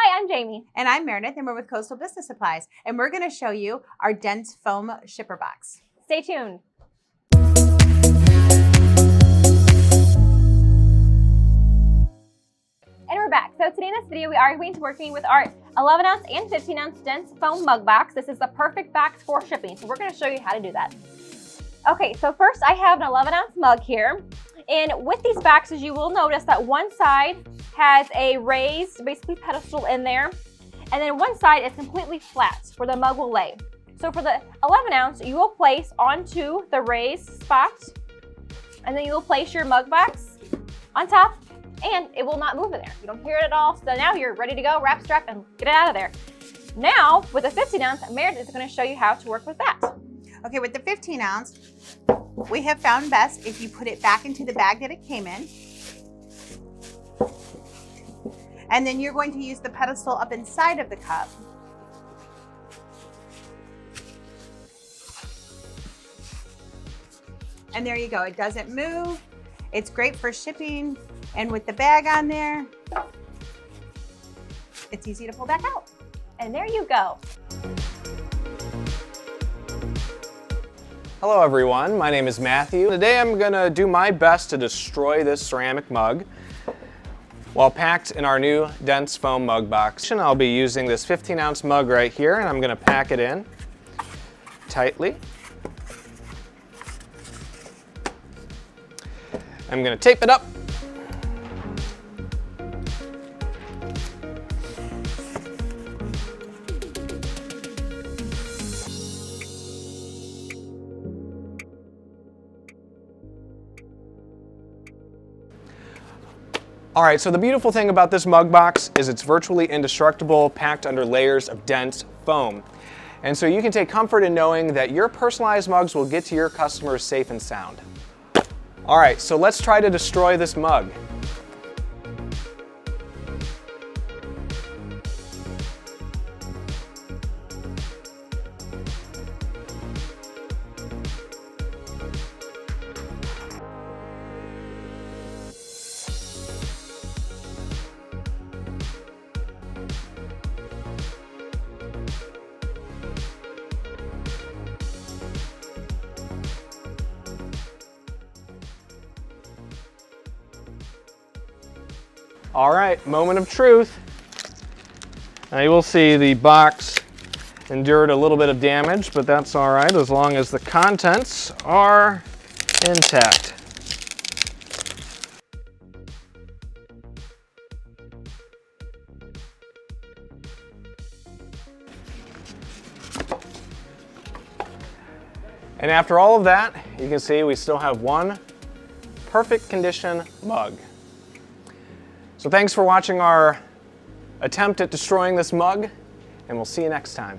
Hi, I'm Jamie. And I'm Meredith, and we're with Coastal Business Supplies. And we're going to show you our dense foam shipper box. Stay tuned. And we're back. So today in this video, we are going to be working with our 11 ounce and 15 ounce dense foam mug box. This is the perfect box for shipping. So we're going to show you how to do that. Okay, so first I have an 11 ounce mug here. And with these boxes, you will notice that one side has a raised, basically pedestal in there. And then one side is completely flat where the mug will lay. So for the 11 ounce, you will place onto the raised spot, and then you will place your mug box on top, and it will not move in there. You don't hear it at all. So now you're ready to go, wrap, strap, and get it out of there. Now, with a 15 ounce, Meredith is going to show you how to work with that. Okay, with the 15 ounce, we have found best if you put it back into the bag that it came in. And then you're going to use the pedestal up inside of the cup. And there you go, it doesn't move. It's great for shipping. And with the bag on there, it's easy to pull back out. And there you go. Hello everyone, my name is Matthew. Today I'm gonna do my best to destroy this ceramic mug while packed in our new dense foam mug box. And I'll be using this 15 ounce mug right here, and I'm gonna pack it in tightly. I'm gonna tape it up. All right, so the beautiful thing about this mug box is it's virtually indestructible, packed under layers of dense foam. And so you can take comfort in knowing that your personalized mugs will get to your customers safe and sound. All right, so let's try to destroy this mug. All right, moment of truth. Now you will see the box endured a little bit of damage, but that's all right as long as the contents are intact. And after all of that, you can see we still have one perfect condition mug. So thanks for watching our attempt at destroying this mug, and we'll see you next time.